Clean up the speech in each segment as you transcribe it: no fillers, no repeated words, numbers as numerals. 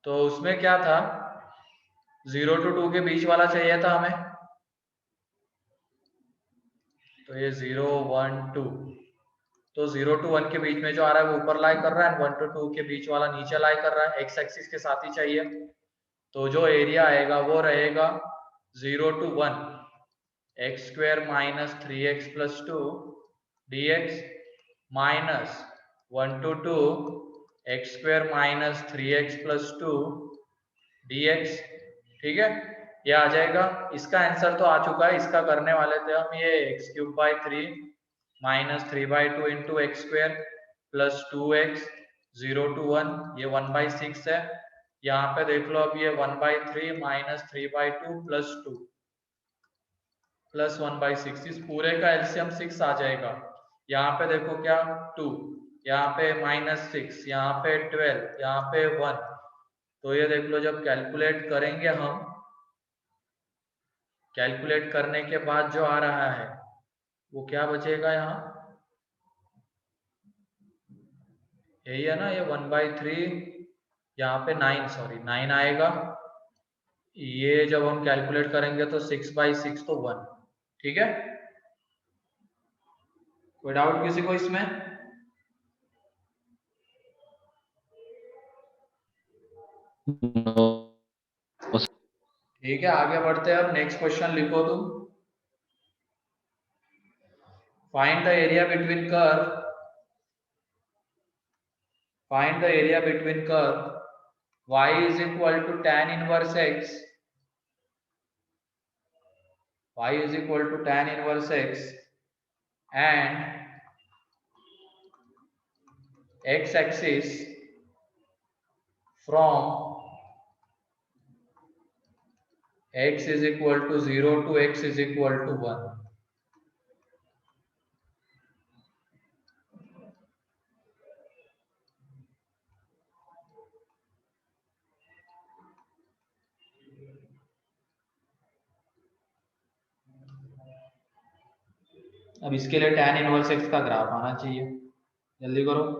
तो उसमें क्या था, 0 to 2 के बीच वाला चाहिए था हमें, तो ये 0 1 2, तो 0 to 1 के बीच में जो आ रहा है वो ऊपर लाई कर रहा है, 1 to 2 के बीच वाला नीचे लाई कर रहा है, एक्स एक्सिस के साथ ही चाहिए। तो जो एरिया आएगा वो रहेगा 0 to 1 x square minus 3x plus 2 dx minus 1 to 2 x square minus 3x plus 2 dx। ठीक है, ये आ जाएगा। इसका आंसर तो आ चुका है, इसका करने वाले थे हम, ये x cube by 3 minus 3/2 into x square plus 2x 0 to 1, ये 1/6 है। यहाँ पे देख लो, अब ये 1/3 माइनस 3/2 प्लस 2 प्लस 1/6, इस पूरे का एलसीएम 6 आ जाएगा। यहाँ पे देखो क्या 2, यहाँ पे -6, यहाँ पे 12, यहाँ पे 1। तो ये देख लो, जब कैलकुलेट करेंगे हम, कैलकुलेट करने के बाद जो आ रहा है वो क्या बचेगा, यहाँ यही है ना, ये 1/3, यहाँ पे 9, सॉरी 9 आएगा। ये जब हम कैलकुलेट करेंगे तो 6/6 तो 1। ठीक है, कोई डाउट किसी को इसमें? ठीक है, आगे बढ़ते हैं। अब नेक्स्ट क्वेश्चन लिखो तुम। Find the area between curve, find the area between curve y is equal to tan inverse x, y is equal to tan inverse x and x axis from x is equal to 0 to x is equal to 1। अब इसके लिए tan inverse x का graph आना चाहिए, जल्दी करो।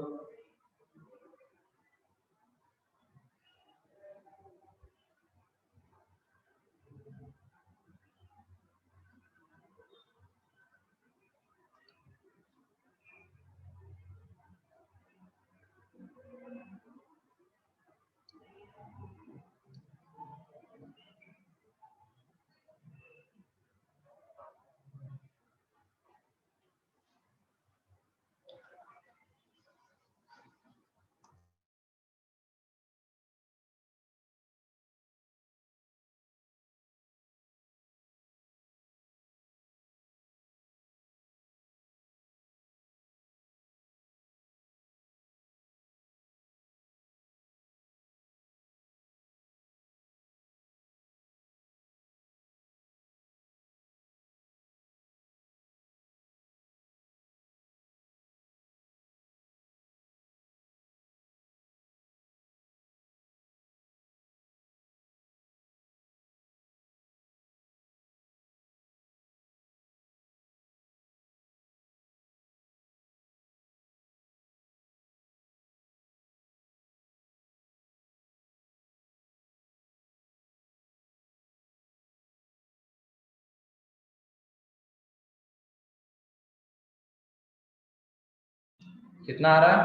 कितना आ रहा है?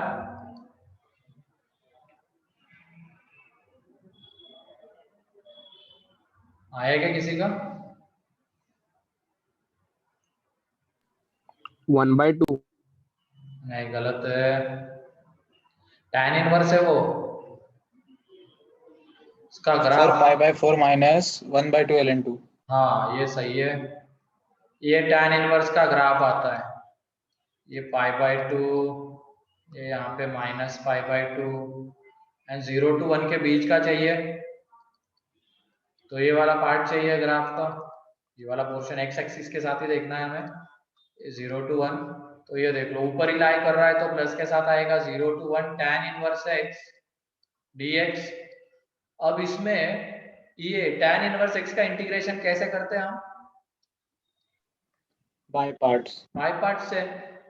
आया क्या किसी का? 1/2। नहीं, गलत है। tan इनवर्स है वो, इसका ग्राफ। 4π/4 minus 1/2 ln2। हाँ, ये सही है। ये tan इनवर्स का ग्राफ आता है, ये π/2, ये यहाँ पे -π/2 एंड 0 to 1 के बीच का चाहिए। तो ये वाला पार्ट चाहिए ग्राफ का, ये वाला पोर्शन एक्स एक्सिस के साथ ही देखना है हमें, 0 to 1। तो ये देख लो, ऊपर ही लाई कर रहा है तो प्लस के साथ आएगा, 0 to 1 tan inverse x dx। अब इसमें ये tan इनवर्स x का इंटीग्रेशन कैसे करते हैं हम? By parts. बाय पार्ट से।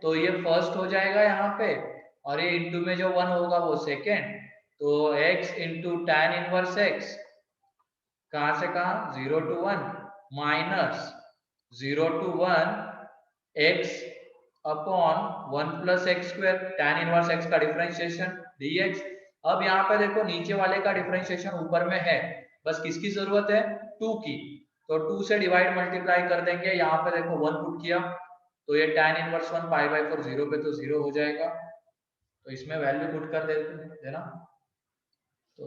तो ये फर्स्ट हो जाएगा यहाँ पे, और ये इंटू में जो 1 होगा वो सेकेंड, तो x into tan inverse x, कहां से कहां, 0 to 1 minus 0 to 1 x upon 1 plus x square, tan inverse x का डिफरेंशिएशन dx। अब यहाँ पे देखो नीचे वाले का डिफरेंशिएशन ऊपर में है, बस किसकी जरूरत है, 2 की, तो 2 से डिवाइड मल्टीप्लाई कर देंगे। यहाँ पे देखो 1 पुट किया तो ये tan इनवर्स 1 पाई बाई 4 0 पे तो 0 हो जाएगा, तो इसमें वैल्यू पुट कर देते हैं ना, तो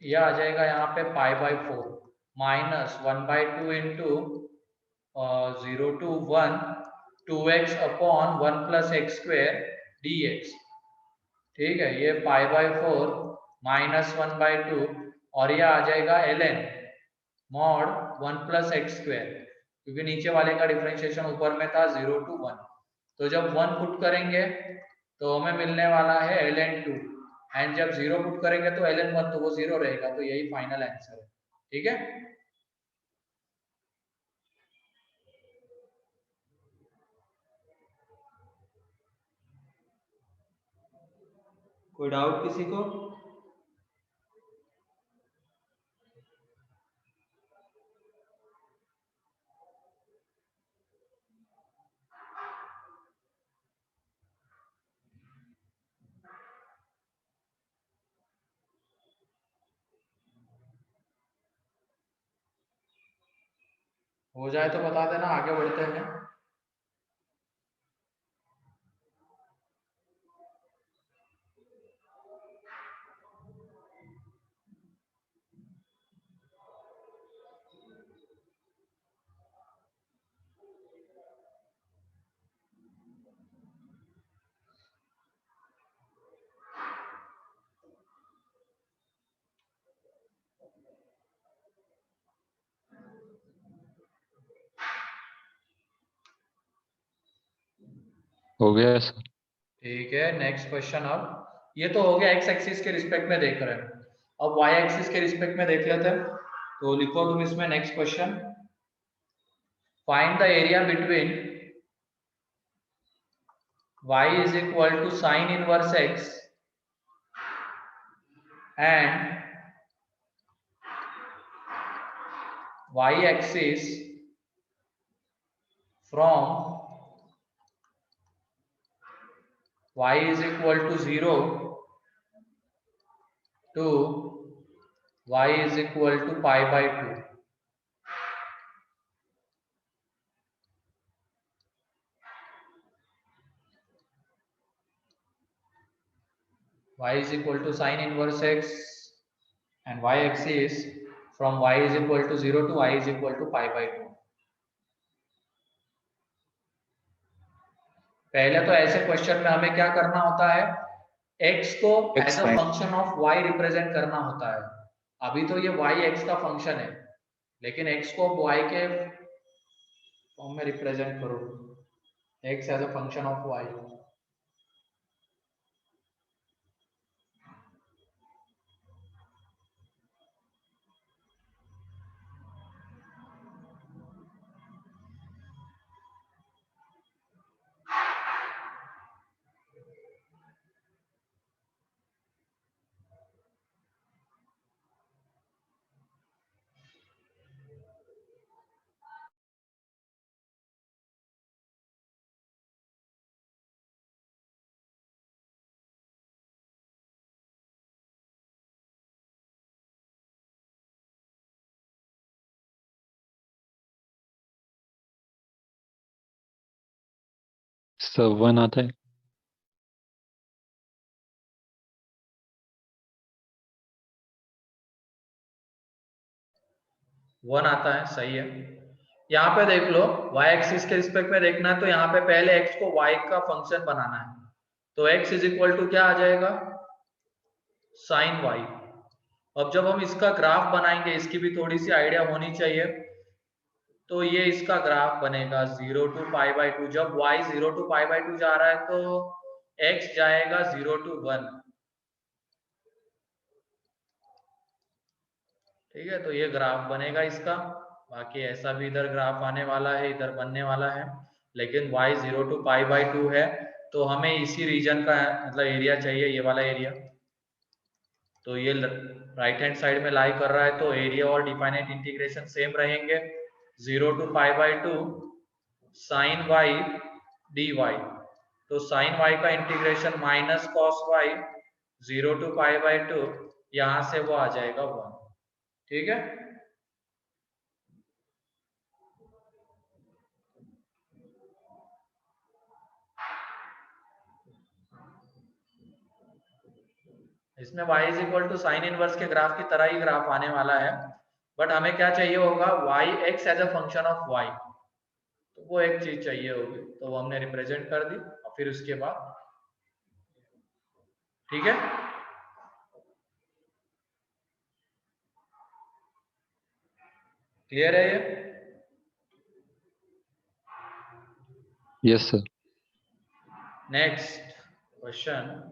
ये आ जाएगा यहाँ पे pi by 4 minus 1 by 2 into 0 to 1 2x upon 1 plus x square dx। ठीक है, ये पाई बाई 4 माइनस 1 बाई 2 और ये आ जाएगा ln mod 1 plus x square, क्योंकि नीचे वाले का डिफरेंशिएशन ऊपर में था 0 to 1, तो जब 1 पुट करेंगे तो हमें मिलने वाला है ln 2 एंड जब 0 पुट करेंगे तो ln 1, तो वो 0 रहेगा, तो यही फाइनल आंसर है। ठीक है, कोई डाउट किसी को? हो जाए तो बता देना, आगे बढ़ते हैं। हो गया सर। ठीक है, नेक्स्ट क्वेश्चन। अब ये तो हो गया एक्स एक्सिस के रिस्पेक्ट में देख रहे हैं, अब वाई एक्सिस के रिस्पेक्ट में देख लेते हैं। तो लिखो तुम इसमें next question, find the area between y is equal to sin inverse x and y axis from y is equal to 0 to y is equal to pi by 2। y is equal to sin inverse x and y axis from y is equal to 0 to y is equal to pi by 2। पहले तो ऐसे question में हमें क्या करना होता है, x को as a function of y represent करना होता है। अभी तो ये y x का फंक्शन है, लेकिन x को y के फॉर्म में रिप्रेजेंट करो, x as a function of y। सब 1 आता है। वन आता है, सही है। यहाँ पे देख लो, y एक्सिस के रिस्पेक्ट में देखना है तो यहाँ पे पहले x को y का फंक्शन बनाना है, तो x इज इक्वल टू क्या आ जाएगा, साइन y। अब जब हम इसका ग्राफ बनाएंगे, इसकी भी थोड़ी सी आइडिया होनी चाहिए, तो ये इसका ग्राफ बनेगा 0 to पाई बाई 2। जब y 0 to पाई बाई 2 जा रहा है तो x जाएगा 0 to 1। ठीक है, तो ये ग्राफ बनेगा इसका। बाकी ऐसा भी इधर ग्राफ आने वाला है, इधर बनने वाला है, लेकिन y 0 to पाई बाई 2 है, तो हमें इसी रीजन का मतलब एरिया चाहिए, ये वाला एरिया। तो ये राइट हैंड साइड में लाई कर रहा है, तो एरिया और डिफाइनाइट इंटीग्रेशन सेम रहेंगे। 0 to π/2 sin y dy, तो sin y का integration minus cos y 0 to π/2, यहां से वो आ जाएगा 1। ठीक है, इसमें y is equal to sine inverse के ग्राफ की तरह ही ग्राफ आने वाला है, बट हमें क्या चाहिए होगा, y x as a function of y, तो वो एक चीज चाहिए होगी, तो वो हमने रिप्रेजेंट कर दी। और फिर उसके बाद ठीक है, क्लियर है ये? Yes sir. Next question,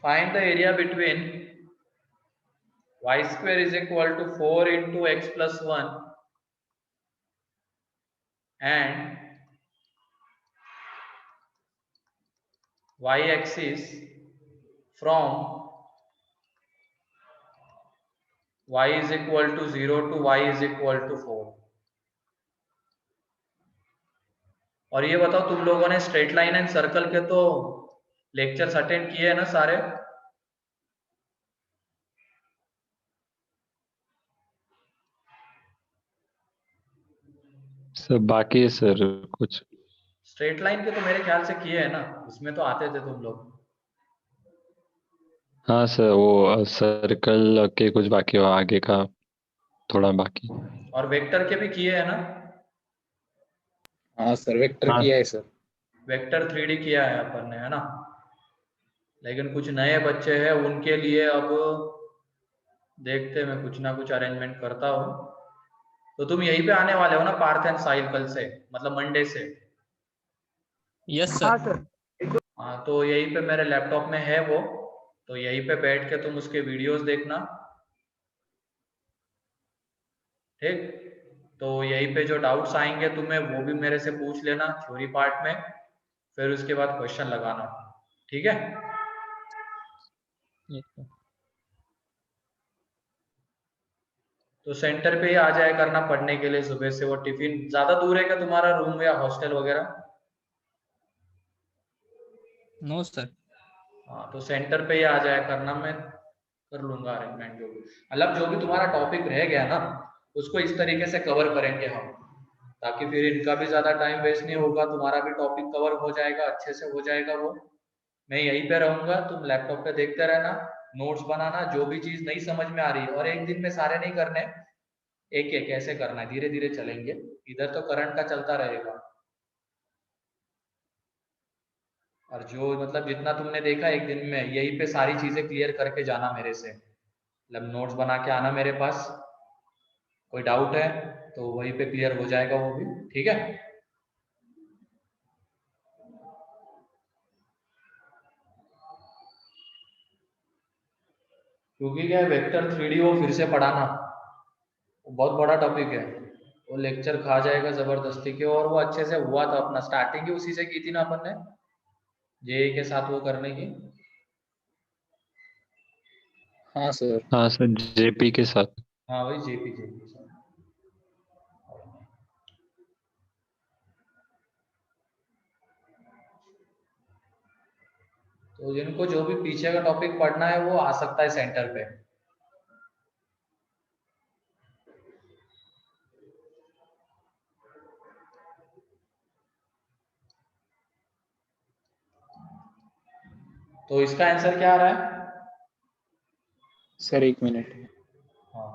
find the area between y square is equal to 4 into x plus 1 and y axis from y is equal to 0 to y is equal to 4। और ये बताओ, तुम लोगों ने स्ट्रेट लाइन एंड सर्कल के तो lectures attend किए हैं ना सारे? सर बाकी है सर कुछ। स्ट्रेट लाइन के तो मेरे ख्याल से किए हैं ना, उसमें तो आते थे तुम लोग। हाँ सर, वो सर्कल के कुछ बाकी हो, आगे का थोड़ा बाकी। और वेक्टर के भी किए हैं ना? हाँ सर, वेक्टर हाँ किया है सर। वेक्टर 3D किया है अपन ने, है ना? लेकिन कुछ नए बच्चे हैं, उनके लिए अब देखते मैं कुछ ना कुछ अरेंजमेंट करता हूँ। तो तुम यहीं पे आने वाले हो ना पार्थ एंड साहिल कल से, मतलब मंडे से? Yes sir. हाँ, तो यहीं पे मेरे लैपटॉप में है वो, तो यहीं पे बैठ के तुम उसके वीडियोस देखना। ठीक, तो यहीं पे जो डाउट्स आएंगे तुम्हें वो भी मेरे से पूछ लेना थ्योरी पार्ट में, फिर उसके बाद क्वेश्चन लगाना। ठीक है, तो सेंटर पे ही आ जाए करना पढ़ने के लिए सुबह से। वो टिफिन ज्यादा दूर है क्या तुम्हारा, रूम या हॉस्टल वगैरह? No sir. हाँ, तो सेंटर पे ही आ जाए करना, मैं कर लूंगा अरेंजमेंट। जो भी मतलब जो भी तुम्हारा टॉपिक रह गया ना, उसको इस तरीके से कवर करेंगे हम, ताकि फिर इनका भी ज्यादा टाइम वेस्ट नहीं होगा, तुम्हारा भी टॉपिक कवर हो जाएगा, अच्छे से हो जाएगा वो। मैं यहीं पे रहूंगा, तुम लैपटॉप पे देखते रहना, नोट्स बनाना, जो भी चीज नहीं समझ में आ रही है। और एक दिन में सारे नहीं करने, एक एक ऐसे करना है, धीरे धीरे चलेंगे। इधर तो करंट का चलता रहेगा, और जो मतलब जितना तुमने देखा एक दिन में, यहीं पे सारी चीजें क्लियर करके जाना मेरे से, मतलब नोट्स बना के आना मेरे पास। कोई डाउट है तो वहीं पे क्लियर हो जाएगा वो भी। ठीक है, क्योंकि क्या है, वेक्टर 3D वो फिर से पढ़ाना, वो बहुत बड़ा टॉपिक है, वो लेक्चर खा जाएगा जबरदस्ती के। और वो अच्छे से हुआ था, अपना स्टार्टिंग ही उसी से की थी ना अपन ने, जेई के साथ वो करने की। हाँ सर। हाँ सर, जेपी के साथ। हाँ वही जेपी जेपी सर। तो जिनको जो भी पीछे का टॉपिक पढ़ना है वो आ सकता है सेंटर पे। तो इसका आंसर क्या आ रहा है? Sir 1 minute. हाँ,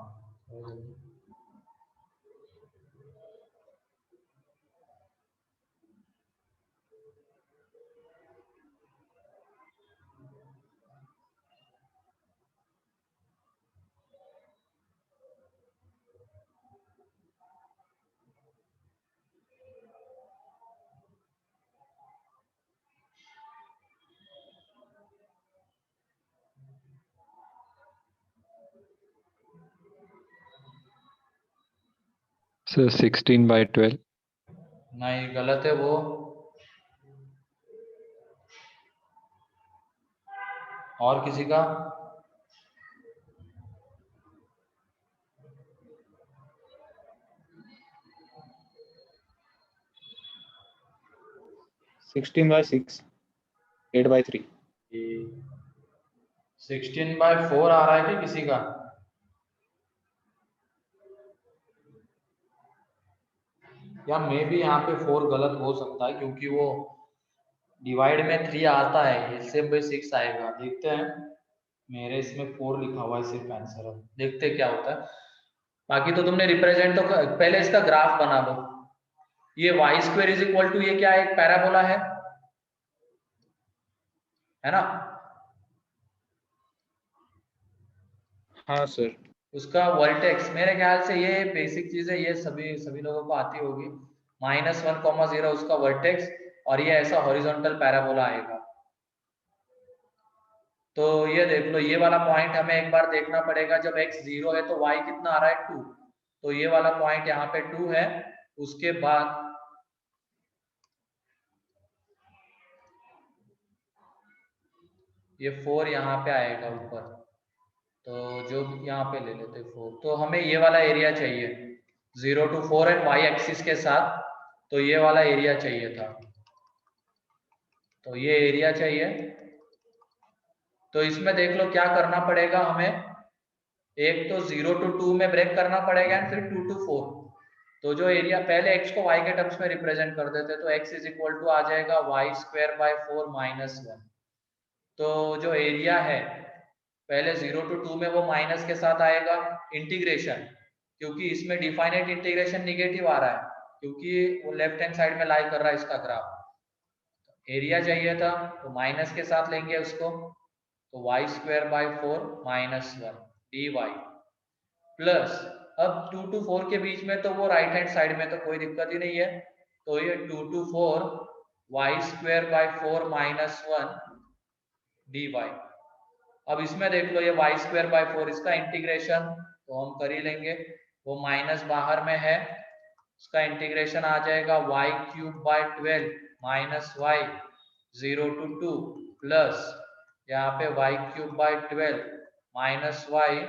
सर 16/12। नहीं गलत है वो। और किसी का? Sixteen by six, 8/3। 16/4 आ रहा है कि किसी का? या मे भी यहाँ पे 4 गलत हो सकता है, क्योंकि वो डिवाइड में 3 आता है, एलसीएम बाई 6 आएगा। देखते हैं, मेरे इसमें 4 लिखा हुआ है सिर्फ आंसर। अब देखते हैं क्या होता है। बाकी तो तुमने रिप्रेजेंट तो पहले इसका ग्राफ बना लो। ये y square is equal to, ये क्या है, एक पैराबोला है ना? हाँ सर। उसका वर्टेक्स, मेरे ख्याल से ये बेसिक चीज है, ये सभी लोगों को आती होगी। -1, 0 उसका वर्टेक्स, और ये ऐसा हॉरिजॉन्टल पैराबोला आएगा। तो ये देख लो, ये वाला पॉइंट हमें एक बार देखना पड़ेगा। जब x 0 है तो y कितना आ रहा है, 2। तो ये वाला पॉइंट यहाँ पे 2 है। उसके बाद ये 4 यहाँ पे आएगा ऊपर, तो जो यहाँ पे ले लेते 4। तो हमें ये वाला एरिया चाहिए 0 to 4 एंड y एक्सिस के साथ। तो ये वाला एरिया चाहिए था, तो ये एरिया चाहिए। तो इसमें देख लो क्या करना पड़ेगा हमें। एक तो 0 to 2 में ब्रेक करना पड़ेगा, एंड फिर 2 to 4। तो जो एरिया, पहले x को y के टर्म्स में रिप्रेजेंट कर देते, तो x इज इक्वल टू आ जाएगा y²/4 -1। तो जो एरिया है, पहले 0 to 2 में वो माइनस के साथ आएगा इंटीग्रेशन, क्योंकि इसमें डिफाइनेट इंटीग्रेशन निगेटिव आ रहा है, क्योंकि वो लेफ्ट हैंड साइड में लाई कर रहा है इसका ग्राफ। एरिया चाहिए था, तो माइनस के साथ लेंगे उसको, तो y²/4 -1 dy प्लस, अब 2 to 4 के बीच में तो वो राइट हैंड साइड में, तो कोई दिक्कत ही नहीं है। तो ये 2 to 4 y²/4 -1 dy। अब इसमें देख लो, ये y²/4 इसका इंटीग्रेशन तो हम कर ही लेंगे, वो माइनस बाहर में है, उसका इंटीग्रेशन आ जाएगा y³/12 -y 0 to 2 प्लस यहाँ पे y³/12 -y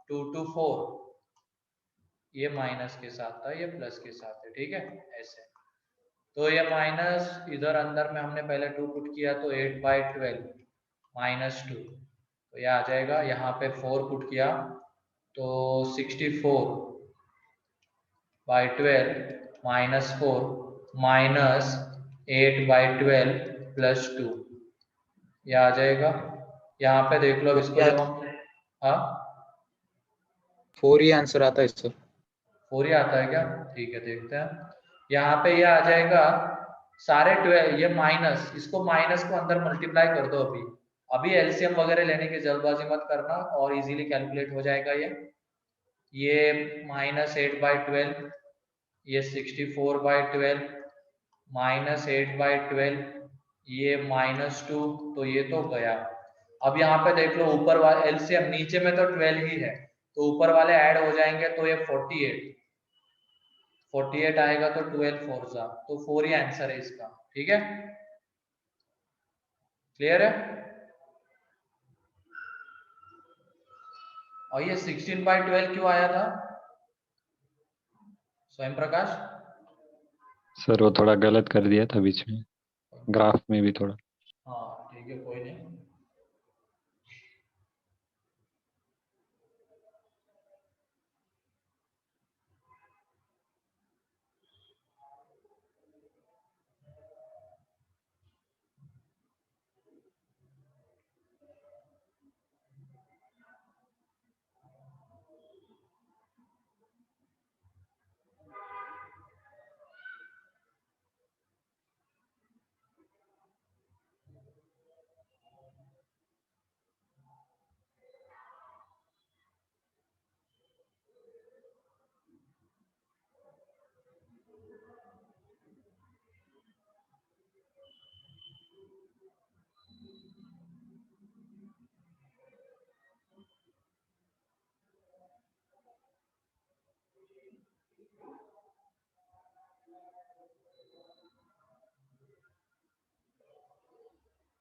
2 to 4। ये माइनस के साथ था, ये प्लस के साथ है, ठीक है ऐसे। तो ये माइनस इधर अंदर में हमने पहले 2 पुट किया, तो 8/12 -2, तो ये आ जाएगा। यहाँ पे 4 पुट किया, तो 64/12 -4 -8/12 +2, ये आ जाएगा। यहाँ पे देख लो, अब इसको जब हम, हाँ 4 ही आंसर आता है सर। 4 ही आता है क्या? ठीक है, देखते हैं। यहाँ पे ये आ जाएगा सारे 12, ये माइनस, इसको माइनस को अंदर मल्टीप्लाई कर दो। अभी एलसीएम वगैरह लेने की जल्दबाजी मत करना, और इजीली कैलकुलेट हो जाएगा ये -8/12, ये 64/12 -8/12, ये -2, तो ये तो गया। अब यहाँ पे देख लो, ऊपर वाले एलसीएम, नीचे में तो 12 ही है, तो ऊपर वाले ऐड हो जाएंगे, तो ये 48 आएगा, तो 12 4 जा, तो 4 ही आंसर है इसका। ठीक है, क्लियर है? और ये 16/12 क्यों आया था स्वयं प्रकाश? सर वो थोड़ा गलत कर दिया था बीच में, ग्राफ में भी थोड़ा। हाँ ठीक है, कोई नहीं।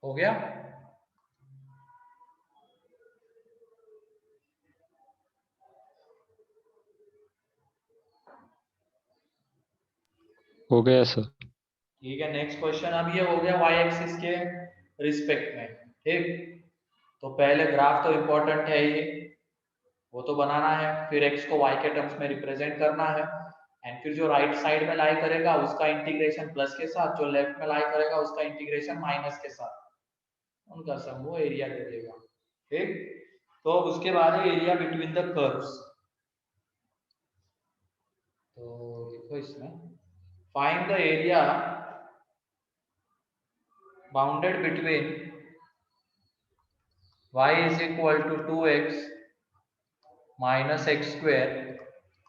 हो गया? हो गया सर। ठीक है, नेक्स्ट क्वेश्चन। अब ये हो गया वाई एक्सिस के रिस्पेक्ट में। ठीक, तो पहले ग्राफ तो इम्पोर्टेंट है ये, वो तो बनाना है, फिर एक्स को वाई के टर्म्स में रिप्रेजेंट करना है, एंड फिर जो राइट साइड में लाई करेगा उसका इंटीग्रेशन प्लस के साथ, जो लेफ्ट में लाई करेगा उसका इंटीग्रेशन माइनस के साथ, उनका सम वो एरिया दे देगा। ठीक, तो उसके बाद है एरिया बिटवीन द कर्व्स। तो देखो इसमें, find the area bounded between y is equal to 2x minus x square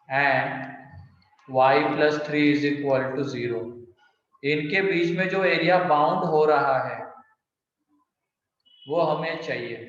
and y plus 3 is equal to 0। इनके बीच में जो एरिया बाउंड हो रहा है वो हमें चाहिए।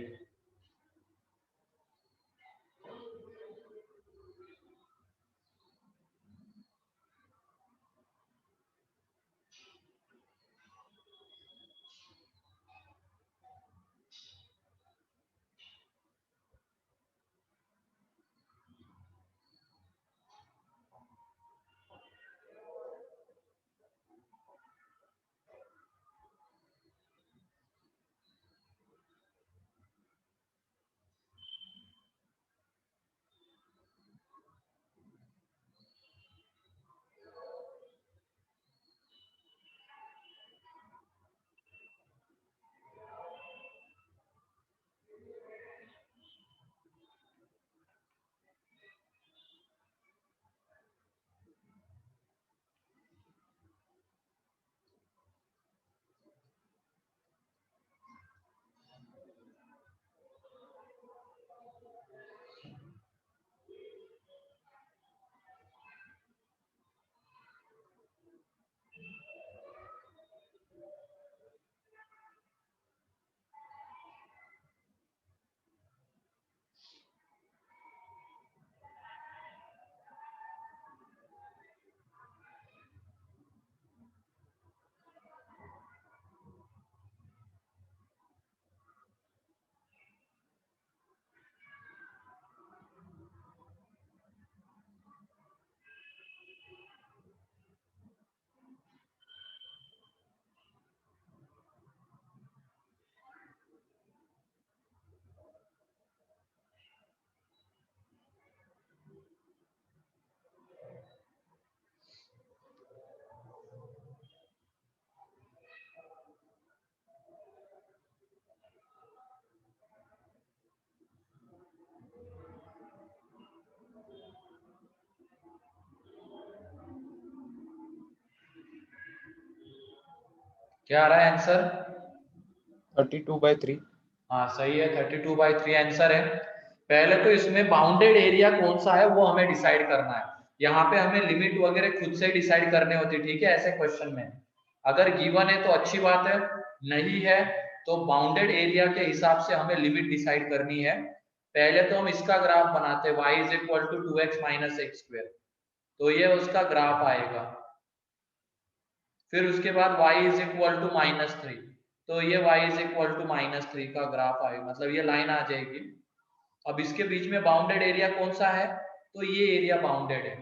क्या आ रहा है आंसर? 32/3। हाँ सही है, 32/3 आंसर है। पहले तो इसमें बाउंडेड एरिया कौन सा है वो हमें डिसाइड करना है। यहाँ पे हमें लिमिट वगैरह खुद से डिसाइड करने होती है, ठीक है, ऐसे क्वेश्चन में। अगर गिवन है तो अच्छी बात है, नहीं है तो बाउंडेड एरिया के हिसाब से हमें लिमिट डिसाइड करनी है। पहले तो हम इसका ग्राफ बनाते हैं, y is equal to 2x minus x square, तो ये उसका ग्राफ आएगा। फिर उसके बाद y इज इक्वल टू -3, तो ये y इज इक्वल टू -3 का ग्राफ आएगा, मतलब ये लाइन आ जाएगी। अब इसके बीच में बाउंडेड एरिया कौन सा है, तो ये एरिया बाउंडेड है,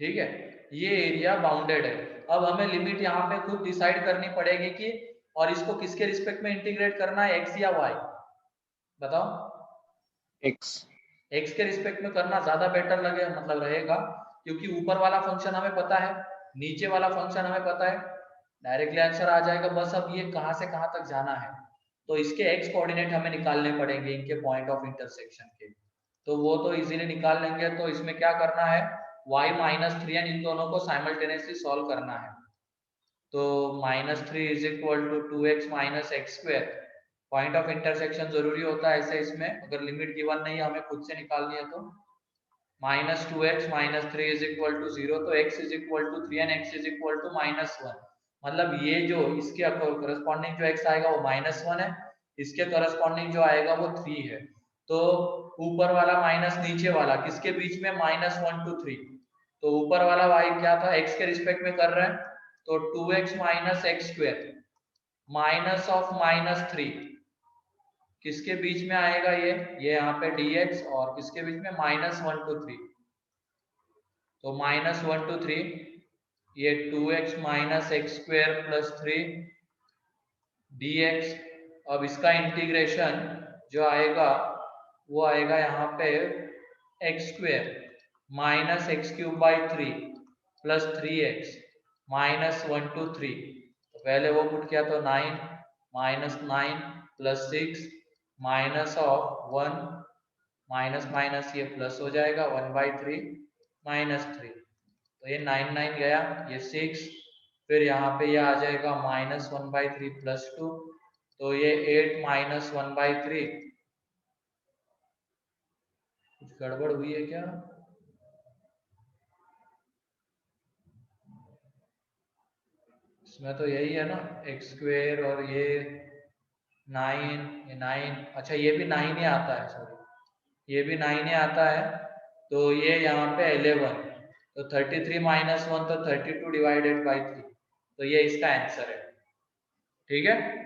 ठीक है, ये एरिया बाउंडेड है। अब हमें लिमिट यहाँ पे खुद डिसाइड करनी पड़ेगी कि, और इसको किसके रिस्पेक्ट में इंटीग्रेट करना है, x या y, बताओ। x। x के रिस्पेक्ट में करना ज्यादा बेटर लगे, मतलब रहेगा, क्योंकि ऊपर वाला फंक्शन हमें पता है, नीचे वाला फंक्शन हमें पता है, डायरेक्टली आंसर आ जाएगा। बस अब ये कहाँ से कहाँ तक जाना है, तो इसके x कोऑर्डिनेट हमें निकालने पड़ेंगे, इनके पॉइंट ऑफ इंटरसेक्शन के, तो वो तो इजीली निकाल लेंगे। तो इसमें क्या करना है, y -3 एंड इन दोनों को साइमल्टेनियसली सॉल्व करना है। तो -3 is equal to 2x minus x square, point of intersection जरूरी होता है ऐसे इसमें, अगर लिमिट गिवन नहीं है हमें खुद से निकालनी है। तो -2x minus 3 is equal to 0, तो x is equal to 3 and x is equal to -1, मतलब ये जो इसके करस्पॉन्डिंग जो x आएगा वो -1 है, इसके करस्पॉन्डिंग जो आएगा वो 3 है। तो ऊपर वाला माइनस नीचे वाला किसके बीच में, -1 to 3, तो ऊपर वाला y क्या था, x के रिस्पेक्ट में कर रहे हैं, तो 2x minus x square minus of -3 किसके बीच में आएगा, ये यहाँ पे dx, और किसके बीच में, -1 to 3, तो -1 to 3, ये 2x minus x square plus 3 dx। अब इसका इंटीग्रेशन जो आएगा वो आएगा यहाँ पे x square minus x cube by 3 plus 3x -1 to 3। तो पहले वो पुट किया तो 9 -9 plus 6 minus of 1 minus minus ये प्लस हो जाएगा 1/3 -3। तो ये 9 गया, ये 6, फिर यहाँ पे ये आ जाएगा -1/3 प्लस 2, तो ये 8 -1/3। कुछ गड़बड़ हुई है क्या? इसमें तो यही है ना, एक्स स्क्वेयर और ये 9, ये 9, अच्छा ये भी 9 ही आता है, सॉरी ये भी 9 ही आता है। तो ये यहाँ पे 11, तो 33 -1 तो 32 डिवाइडेड बाई 3, तो ये इसका आंसर है। ठीक है,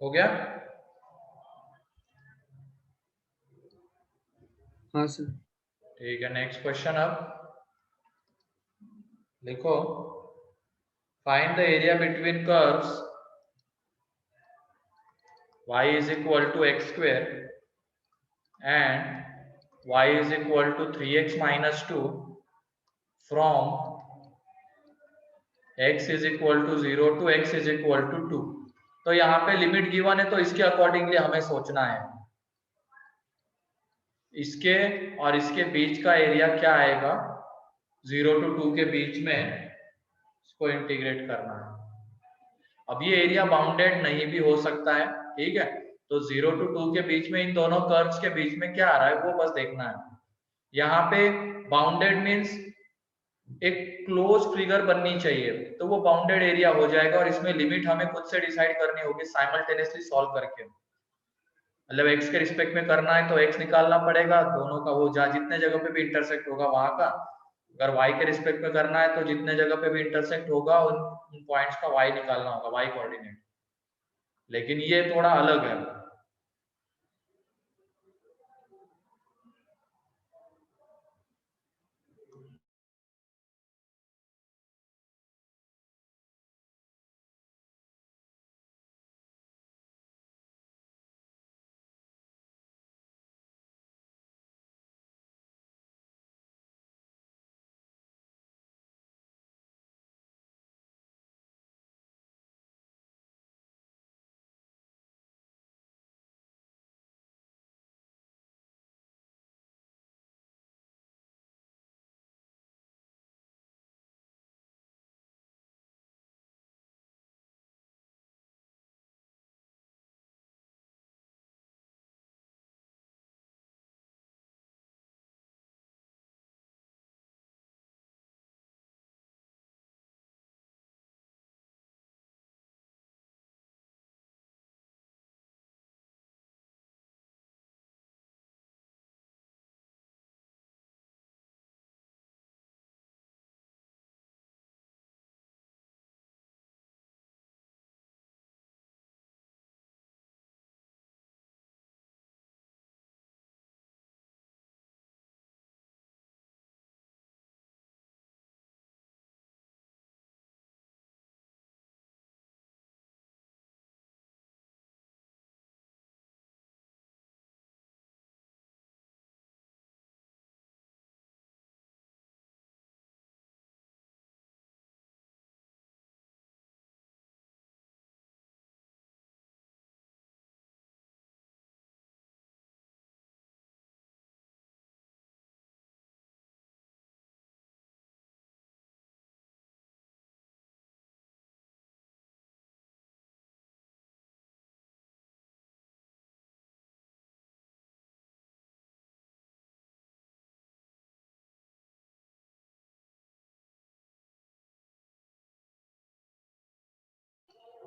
हो गया। हाँ सर। ठीक है, नेक्स्ट क्वेश्चन। अब लिखो, find the area between curves y is equal to x square and y is equal to 3x minus 2 from x is equal to 0 to x is equal to 2। तो यहाँ पे limit given है, तो इसके accordingly हमें सोचना है इसके और इसके बीच का एरिया क्या आएगा, 0 to 2 के बीच में इसको इंटीग्रेट करना है। अब ये एरिया बाउंडेड नहीं भी हो सकता है, ठीक है, तो 0 to 2 के बीच में इन दोनों कर्व्स के बीच में क्या आ रहा है वो बस देखना है। यहाँ पे बाउंडेड मीन्स एक क्लोज फिगर बननी चाहिए, तो वो बाउंडेड एरिया हो जाएगा और इसमें लिमिट हमें खुद से डिसाइड करनी होगी साइमल्टेनियसली सॉल्व करके। मतलब x के रिस्पेक्ट में करना है तो x निकालना पड़ेगा, दोनों का वो जहाँ जितने जगह पे भी इंटरसेक्ट होगा वहां का। अगर y के रिस्पेक्ट में करना है तो जितने जगह पे भी इंटरसेक्ट होगा उन पॉइंट्स का y निकालना होगा, y कोऑर्डिनेट। लेकिन ये थोड़ा अलग है।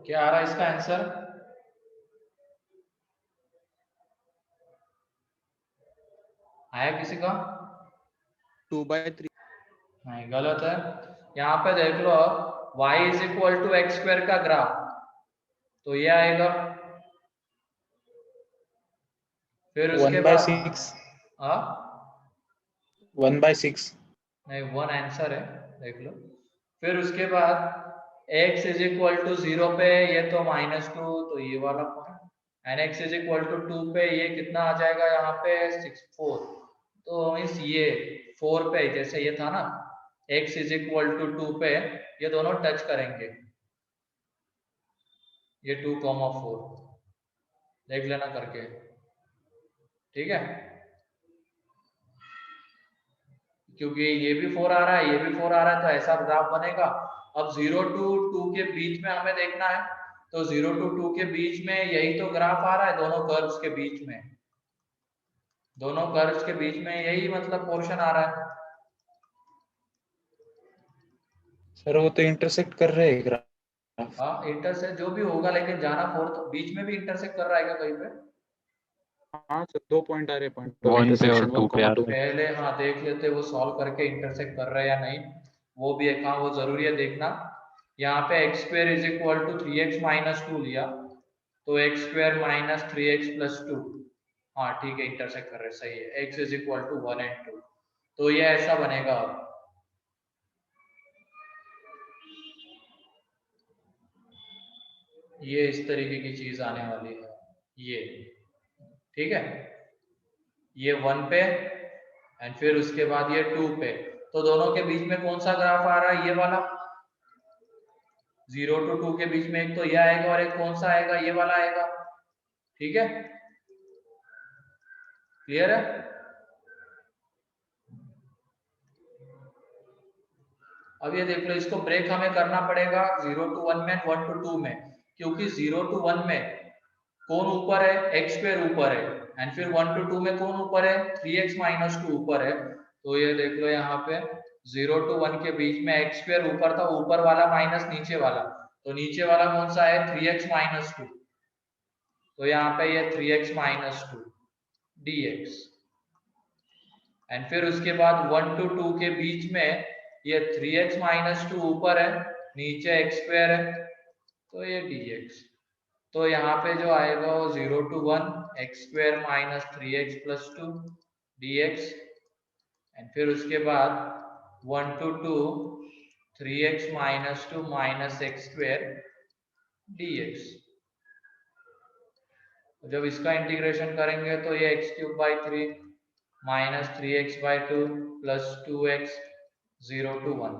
क्या आ रहा है इसका आंसर? आया किसी का? 2/3। नहीं, गलत है। यहाँ पे देख लो, y is equal to x square का ग्राफ, तो ये आएगा। फिर उसके 1/6। हाँ 1/6। नहीं, 1 आंसर है, देख लो। फिर उसके बाद x इज इक्वल टू 0 पे ये तो -2, तो ये वाला point, and x is equal to 2 पे ये कितना आ जाएगा यहाँ पे 4, तो मीन्स ये 4 पे जैसे ये था ना, x इज इक्वल टू 2 पे ये दोनों टच करेंगे, ये 2,4 देख लेना करके, ठीक है? क्योंकि ये भी 4 आ रहा है, ये भी 4 आ रहा है, तो ऐसा ग्राफ बनेगा। अब 0 to 2 के बीच में हमें देखना है, तो 0 to 2 के बीच में यही तो ग्राफ आ रहा है, दोनों कर्व्स के बीच में, दोनों कर्व्स के बीच में यही मतलब पोर्शन आ रहा है। सर वो तो इंटरसेक्ट कर रहे हैं ग्राफ। हाँ, इंटरसेक्ट जो भी होगा, लेकिन जाना 4 तो बीच में भी इंटरसेक्ट कर रहा है क्या कहीं पे? हाँ सर, 2 पॉइंट आ रहे, पॉइंट ऑफ 1 पे और इंटरसेक्शन 2 पे आ रहा है। पहले हाँ देख लेते वो सॉल्व करके इंटरसेक्ट कर रहे हैं या नहीं, वो भी एक, हाँ वो जरूरी है देखना। यहाँ पे x square is equal to 3x minus 2 लिया, तो x square minus 3x plus 2, हाँ ठीक है, इंटरसेक्ट कर रहे, सही है, x is equal to 1 and 2, तो ये ऐसा बनेगा। ये इस तरीके की चीज आने वाली है, ये ठीक है, ये 1 पे एंड फिर उसके बाद ये 2 पे, तो दोनों के बीच में कौन सा ग्राफ आ रहा है? ये वाला। 0 to 2 के बीच में एक तो ये आएगा और एक कौन सा आएगा? ये वाला आएगा, ठीक है, क्लियर है? अब ये देख लो, इसको ब्रेक हमें करना पड़ेगा 0 to 1 में, 1 to 2 में, क्योंकि 0 to 1 में कौन ऊपर है? x स्क्वायर ऊपर है, एंड फिर 1 to 2 में कौन ऊपर है? 3x माइनस 2 ऊपर है, तो ये देख लो यहाँ पे 0 to 1 के बीच में x स्क्वायर ऊपर था, ऊपर वाला माइनस नीचे वाला, तो नीचे वाला कौन सा है? 3x माइनस 2, तो यहाँ पे ये 3x माइनस 2 dx, एंड फिर उसके बाद 1 to 2 के बीच में ये 3x माइनस 2 ऊपर है, नीचे x स्क्वायर है, तो ये dx, तो यहाँ पे जो आएगा वो 0 to 1 x square minus 3x plus 2 dx, and फिर उसके बाद 1 to 2 3x minus 2 minus x square dx, जब इसका इंटीग्रेशन करेंगे तो ये x cube by 3 minus 3x by 2 plus 2x 0 to 1,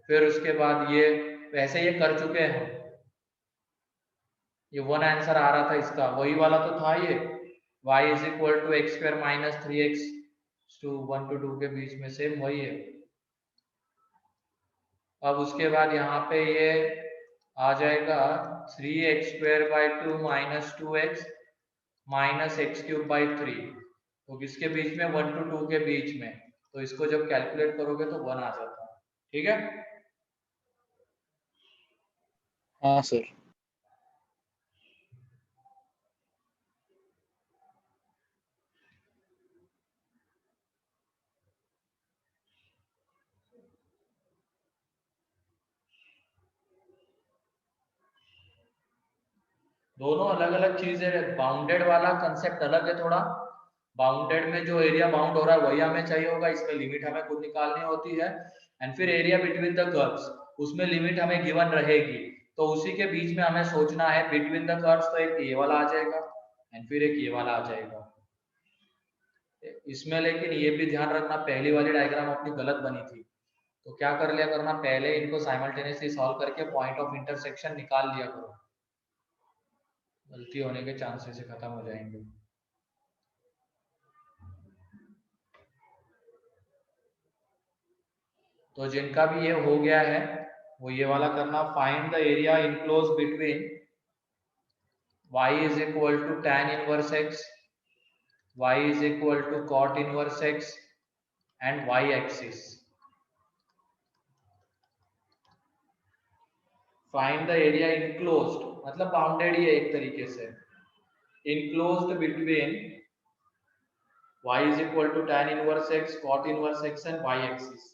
फिर उसके बाद ये वैसे ये कर चुके हैं हम, ये 1 आंसर आ रहा था इसका, वही वाला तो था ये, y is equal to x square minus 3x to 1 to 2 के बीच में, सेम वही है। अब उसके बाद यहाँ पे ये आ जाएगा 3x square by 2 minus 2x minus x cube by 3, तो किसके बीच में? 1 to 2 के बीच में, तो इसको जब कैलकुलेट करोगे तो 1 आ जाता है, ठीक है? हाँ सर। दोनों अलग अलग चीजें है, बाउंडेड वाला कंसेप्ट अलग है थोड़ा, बाउंडेड में जो एरिया बाउंड हो रहा है वही हमें चाहिए होगा, इसमें लिमिट हमें खुद निकालनी होती है, एंड फिर एरिया बिटवीन द कर्व्स, उसमें लिमिट हमें गिवन रहेगी, तो उसी के बीच में हमें सोचना है बिटवीन द कर्व्स, तो एक ये वाला आ जाएगा एंड फिर एक ये वाला आ जाएगा इसमें। लेकिन ये भी ध्यान रखना, पहली वाली डायग्राम अपनी गलत बनी थी, तो क्या कर लिया करना, पहले इनको साइमल्टेनियसली सॉल्व करके पॉइंट ऑफ इंटरसेक्शन निकाल लिया करो, गलती होने के चांसेस से खत्म हो जाएंगे। तो जिनका भी ये हो गया है वो ये वाला करना, find the area enclose between y is equal to tan inverse x, y is equal to cot inverse x and y axis. Find the area enclosed मतलब बाउंडेड ही है एक तरीके से, enclosed between y is equal to tan inverse x, cot inverse x and y axis.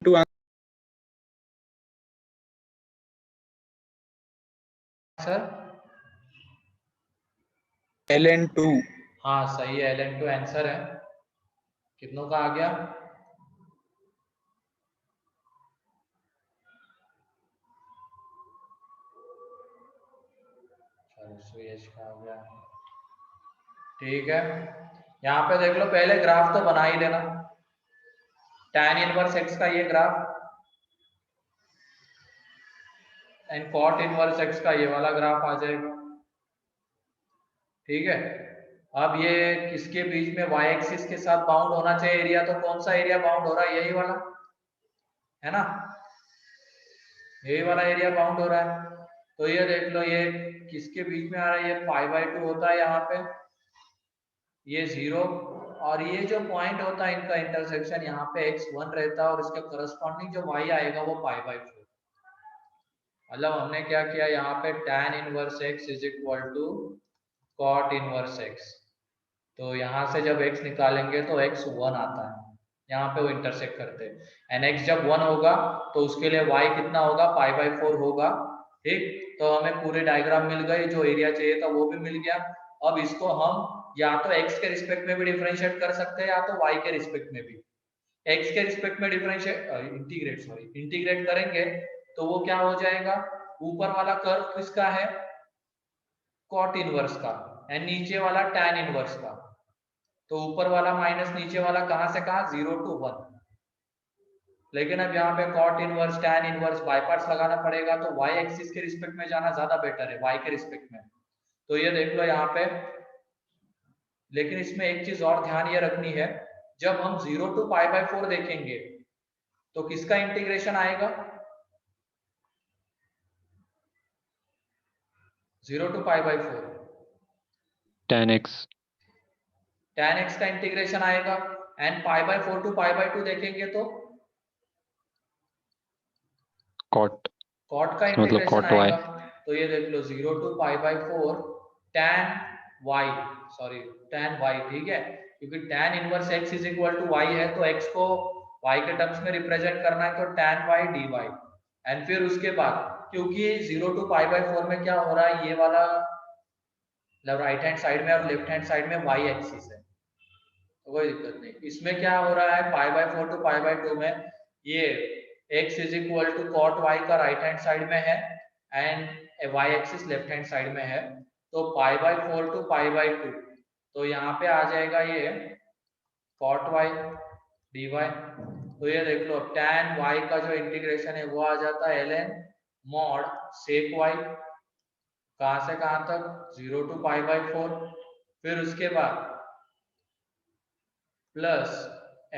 to sir ln2 हाँ सही है, ln2 answer है। कितनों का आ गया? सुयश का आ गया। ठीक है, यहाँ पे देख लो, पहले ग्राफ तो बना ही लेना। tan इनवर्स x का ये graph and cot inverse x का ये वाला ग्राफ आ जाएगा। ठीक है, अब ये किसके बीच में y एक्सिस के साथ बाउंड होना चाहिए एरिया, तो कौन सा एरिया बाउंड हो रहा है? यही वाला है ना, यही वाला एरिया बाउंड हो रहा है। तो ये देख लो, ये किसके बीच में आ रहा है? ये π/2 होता है यहाँ पे, ये 0, और ये जो पॉइंट होता है इनका इंटरसेक्शन, यहाँ पे x1 रहता है और इसके करस्पॉन्डिंग जो y आएगा वो π/4। मतलब हमने क्या किया यहाँ पे, tan inverse x is equal to cot inverse x। तो यहाँ से जब x निकालेंगे तो x 1 आता है, यहाँ पे वो इंटरसेक्ट करते हैं। एंड x जब 1 होगा तो उसके लिए y कितना होगा? π/4 होगा। ठीक, तो हमें पूरे डायग्राम मिल गए, जो एरिया चाहिए था वो भी मिल गया। अब इसको हम या तो x के रिस्पेक्ट में भी डिफरेंशिएट कर सकते हैं या तो y के रिस्पेक्ट में भी। x के रिस्पेक्ट में इंटीग्रेट करेंगे तो वो क्या हो जाएगा? ऊपर वाला कर्व किसका है? cot इनवर्स का, एंड नीचे वाला tan इनवर्स का। तो ऊपर वाला माइनस नीचे वाला कहां से कहां? 0 to 1। लेकिन अब यहाँ पे cot inverse tan inverse by parts लगाना पड़ेगा, तो y एक्सिस के रिस्पेक्ट में जाना ज्यादा बेटर है y के रिस्पेक्ट में। तो ये देख लो यहाँ पे, लेकिन इसमें एक चीज और ध्यान ये रखनी है, जब हम 0 to π/4 देखेंगे तो किसका इंटीग्रेशन आएगा? 0 to π/4 tan x का इंटीग्रेशन आएगा। एंड π/4 to π/2 देखेंगे तो cot cot का मतलब इंटीग्रेशन cot y। आएगा। तो ये देख लो, 0 to π/4 tan y, ठीक है, क्योंकि tan inverse x is equal to y है, तो x को y के टर्म्स में रिप्रेजेंट करना है, तो tan y dy। एंड फिर उसके बाद क्योंकि 0 to π/4 में क्या हो रहा है, ये वाला राइट हैंड साइड में और लेफ्ट हैंड साइड में y एक्सिस है, कोई दिक्कत नहीं। इसमें क्या हो रहा है, pi by 4 to pi by 2 में ये x is equal to cot y का राइट हैंड साइड में है and y axis left hand side में है, तो pi by 4 to pi by 2, तो यहाँ पे आ जाएगा ये कॉट y dy। तो ये देख लो tan y का जो इंटीग्रेशन है वो आ जाता है ln मॉड सेक y, कहाँ से कहाँ तक, 0 to पाई बाय 4, फिर उसके बाद plus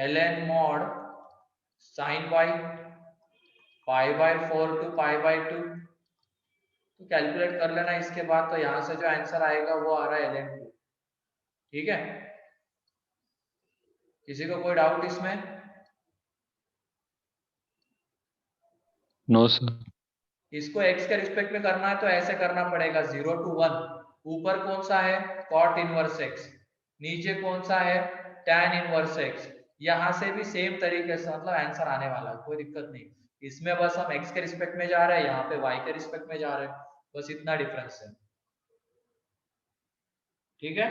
ln mod sine y pi by 4 to pi by 2। तो कैलकुलेट कर लेना इसके बाद, तो यहाँ से जो आंसर आएगा वो आ रहा है ln 2। ठीक है, किसी को कोई डाउट इसमें? No sir. इसको x के रिस्पेक्ट में करना है तो ऐसे करना पड़ेगा, 0 to 1, ऊपर कौन सा है cot इनवर्स x, नीचे कौन सा है tan इनवर्स x। यहाँ से भी सेम तरीके से मतलब आंसर आने वाला है, कोई दिक्कत नहीं। इसमें बस हम x के रिस्पेक्ट में जा रहे हैं, यहाँ पे y के रिस्पेक्ट में जा रहे हैं, बस इतना डिफरेंस है। ठीक है,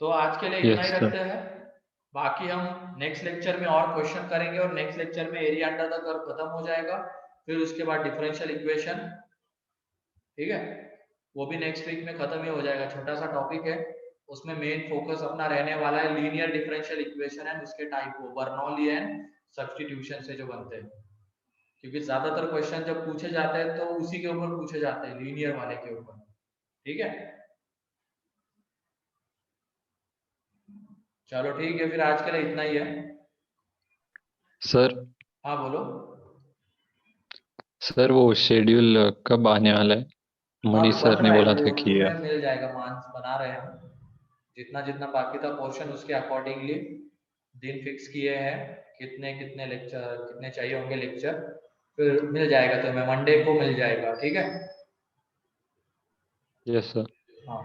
तो आज के लिए इतना ही यस सर। रखते हैं, बाकी हम नेक्स्ट लेक्चर में और क्वेश्चन करेंगे, और नेक्स्ट लेक्चर में एरिया अंडर द कर्व खत्म हो जाएगा, फिर उसके बाद डिफरेंशियल इक्वेशन। ठीक है, वो भी नेक्स्ट वीक में खत्म ही हो जाएगा, छोटा सा टॉपिक है, उसमें मेन फोकस अपना रहने वाला है लीनियर डिफरेंशियल इक्वेशन एंड उसके टाइप को बर्नौली एंड सब्स्टिट्यूशन से जो बनते हैं, क्योंकि ज्यादातर क्वेश्चन जब पूछे जाते हैं तो उसी के ऊपर पूछे जाते हैं, लीनियर वाले के ऊपर। ठीक है, चलो ठीक है, फिर आज के लिए इतना ही है। सर हाँ बोलो। सर वो शेड्यूल कब आने वाला है? हाँ मनीष तो बन सर ने रहा है बोला वो, था कि उसमें मिल जाएगा, मार्क्स बना रहे हैं हम, जितना जितना बाकी था पोर्शन उसके अकॉर्डिंगली दिन फिक्स किए हैं, कितने कितने लेक्चर कितने चाहिए होंगे लेक्चर, फिर मिल जाएगा, तो मैं मंडे को मिल जाएगा। ठीक है, यस सर। हाँ।